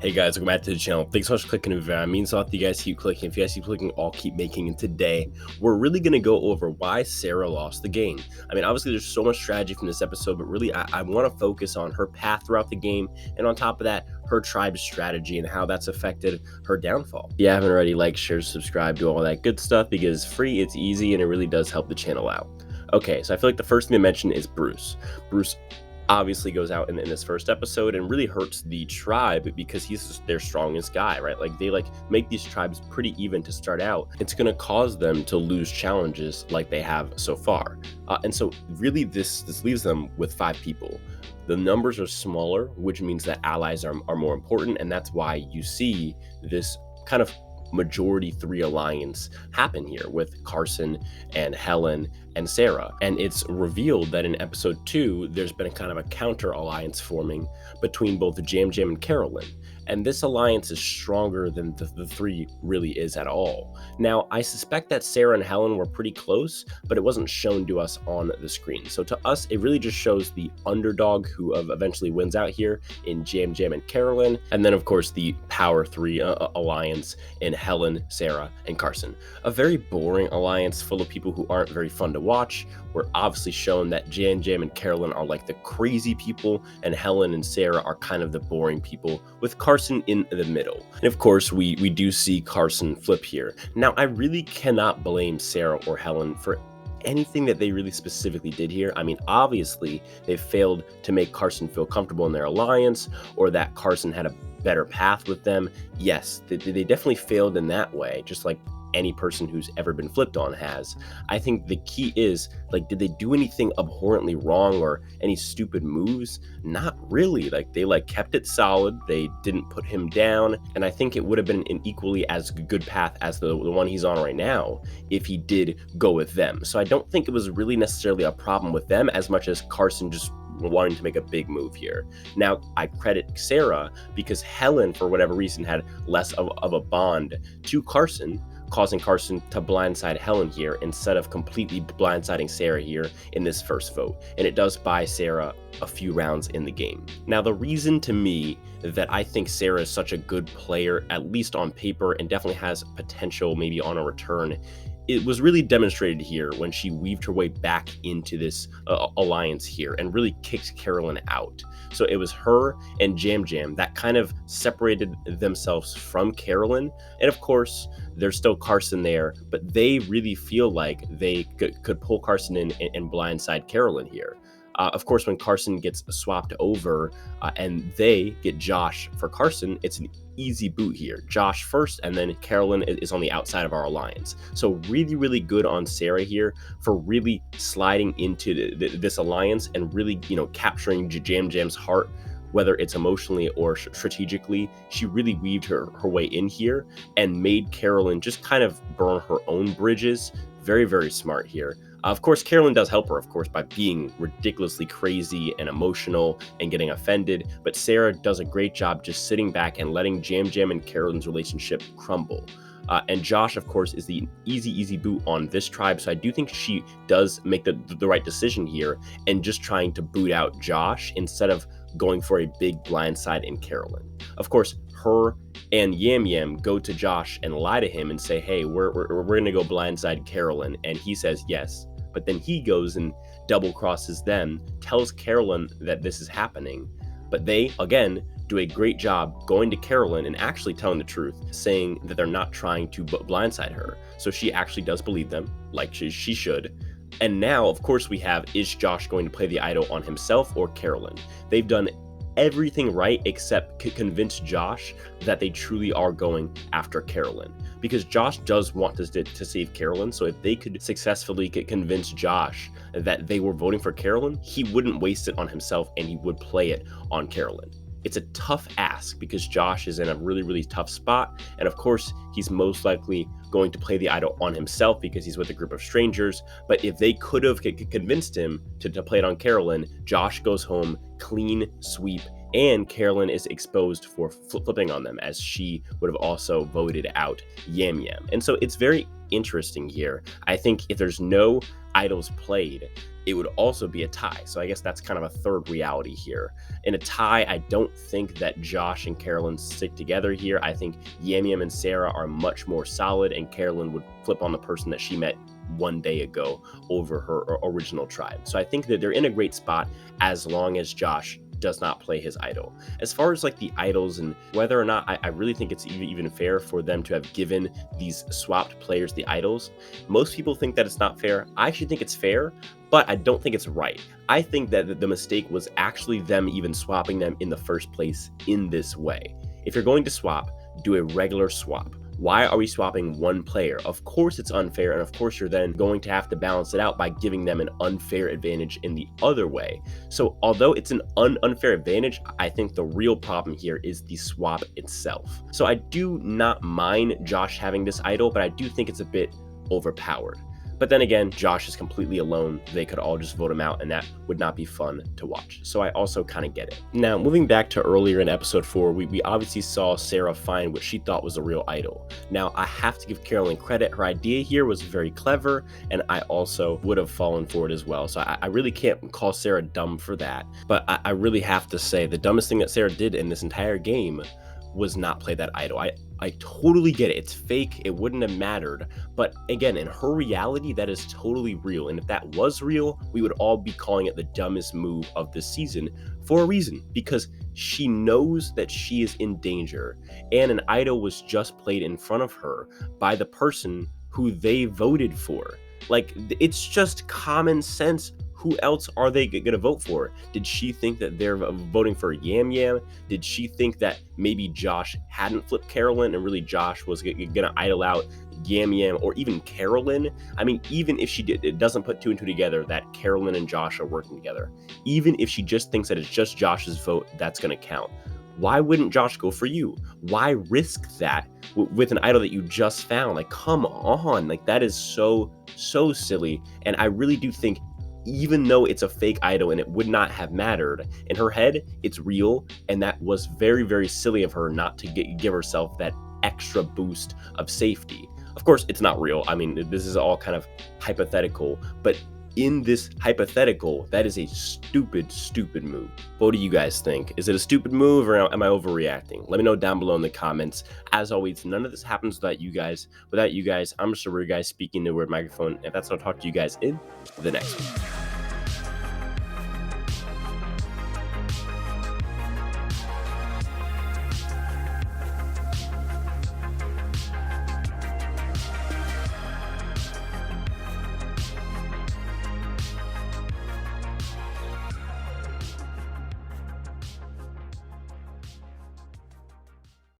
Hey guys, welcome back to the channel. Thanks so much for clicking the video. It means a lot that you guys keep clicking. If you guys keep clicking, I'll keep making. And today, we're really going to go over why Sarah lost the game. I mean, obviously, there's so much strategy from this episode, but really, I want to focus on her path throughout the game. And on top of that, her tribe's strategy and how that's affected her downfall. If you haven't already, like, share, subscribe, do all that good stuff because it's free, it's easy, and it really does help the channel out. Okay, so I feel like the first thing to mention is Bruce. Bruce obviously goes out in this first episode and really hurts the tribe because he's their strongest guy, right? Like they make these tribes pretty even to start out. It's going to cause them to lose challenges like they have so far. And so really this leaves them with 5 people. The numbers are smaller, which means that allies are more important. And that's why you see this kind of majority 3 alliance happen here with Carson and Helen and Sarah. And it's revealed that in episode 2 there's been a kind of a counter alliance forming between both Jam Jam and Carolyn, and this alliance is stronger than the 3 really is at all. Now I suspect that Sarah and Helen were pretty close, but it wasn't shown to us on the screen, so to us it really just shows the underdog who eventually wins out here in Jam Jam and Carolyn, and then of course the power 3 alliance in Helen, Sarah, and Carson. A very boring alliance full of people who aren't very fun to watch. We're obviously shown that Jam Jam and Carolyn are like the crazy people, and Helen and Sarah are kind of the boring people, with Carson in the middle. And of course, we do see Carson flip here. Now, I really cannot blame Sarah or Helen for anything that they really specifically did here. I mean, obviously, they failed to make Carson feel comfortable in their alliance, or that Carson had a better path with them. Yes, they definitely failed in that way, just like any person who's ever been flipped on has. I think the key is, like, did they do anything abhorrently wrong or any stupid moves? Not really. Like, they kept it solid. They didn't put him down, and I think it would have been an equally as good path as the one he's on right now if he did go with them. So I don't think it was really necessarily a problem with them as much as Carson just wanting to make a big move here. Now, I credit Sarah because Helen, for whatever reason, had less of a bond to Carson, causing Carson to blindside Helen here instead of completely blindsiding Sarah here in this first vote. And it does buy Sarah a few rounds in the game. Now, the reason to me that I think Sarah is such a good player, at least on paper, and definitely has potential maybe on a return, it was really demonstrated here when she weaved her way back into this alliance here and really kicked Carolyn out. So it was her and Jam Jam that kind of separated themselves from Carolyn. And of course, there's still Carson there, but they really feel like they could pull Carson in and blindside Carolyn here. Of course, when Carson gets swapped over and they get Josh for Carson, it's an easy boot here. Josh first, and then Carolyn is on the outside of our alliance. So really, really good on Sarah here for really sliding into this alliance and really, capturing Jam Jam's heart, whether it's emotionally or strategically. She really weaved her way in here and made Carolyn just kind of burn her own bridges. Very, very smart here. Of course, Carolyn does help her, of course, by being ridiculously crazy and emotional and getting offended, but Sarah does a great job just sitting back and letting Jam Jam and Carolyn's relationship crumble. And Josh, of course, is the easy boot on this tribe, so I do think she does make the right decision here and just trying to boot out Josh instead of going for a big blindside in Carolyn. Of course, her and Yam Yam go to Josh and lie to him and say, hey, we're going to go blindside Carolyn, and he says yes. But then he goes and double crosses them, tells Carolyn that this is happening. But they, again, do a great job going to Carolyn and actually telling the truth, saying that they're not trying to blindside her. So she actually does believe them, like she should. And now, of course, we have, is Josh going to play the idol on himself or Carolyn? They've done everything right except convince Josh that they truly are going after Carolyn, because Josh does want to save Carolyn. So if they could successfully convince Josh that they were voting for Carolyn, he wouldn't waste it on himself and he would play it on Carolyn. It's a tough ask because Josh is in a really, really tough spot. And of course, he's most likely going to play the idol on himself because he's with a group of strangers. But if they could have convinced him to play it on Carolyn, Josh goes home, clean sweep, and Carolyn is exposed for flipping on them, as she would have also voted out Yam Yam. And so it's very interesting here. I think if there's no idols played, it would also be a tie. So I guess that's kind of a third reality here. In a tie, I don't think that Josh and Carolyn stick together here. I think Yam Yam and Sarah are much more solid, and Carolyn would flip on the person that she met one day ago over her original tribe. So I think that they're in a great spot as long as Josh does not play his idol. As far as like the idols and whether or not I really think it's even fair for them to have given these swapped players the idols, most people think that it's not fair. I actually think it's fair, but I don't think it's right. I think that the mistake was actually them even swapping them in the first place in this way. If you're going to swap, do a regular swap. Why are we swapping one player? Of course it's unfair, and of course you're then going to have to balance it out by giving them an unfair advantage in the other way. So although it's an unfair advantage, I think the real problem here is the swap itself. So I do not mind Josh having this idol, but I do think it's a bit overpowered. But then again, Josh is completely alone. They could all just vote him out, and that would not be fun to watch. So I also kind of get it. Now, moving back to earlier in episode 4, we obviously saw Sarah find what she thought was a real idol. Now, I have to give Carolyn credit. Her idea here was very clever, and I also would have fallen for it as well. So I really can't call Sarah dumb for that. But I really have to say the dumbest thing that Sarah did in this entire game was not play that idol. I totally get it. It's fake. It wouldn't have mattered. But again, in her reality, that is totally real. And if that was real, we would all be calling it the dumbest move of the season for a reason, because she knows that she is in danger. And an idol was just played in front of her by the person who they voted for. Like, it's just common sense. Who else are they going to vote for? Did she think that they're voting for Yam Yam? Did she think that maybe Josh hadn't flipped Carolyn and really Josh was going to idol out Yam Yam or even Carolyn? I mean, even if she did, it doesn't put 2 and 2 together that Carolyn and Josh are working together. Even if she just thinks that it's just Josh's vote, that's going to count. Why wouldn't Josh go for you? Why risk that with an idol that you just found? Like, come on. Like, that is so silly. And I really do think, even though it's a fake idol and it would not have mattered, in her head, it's real. And that was very silly of her not to give herself that extra boost of safety. Of course, it's not real. I mean, this is all kind of hypothetical, but in this hypothetical, that is a stupid move. What do you guys think? Is it a stupid move, or am I overreacting? Let me know down below in the comments. As always, none of this happens without you guys. I'm Mr. Weird Guy speaking to a weird microphone. If that's what I'll talk to you guys in the next one.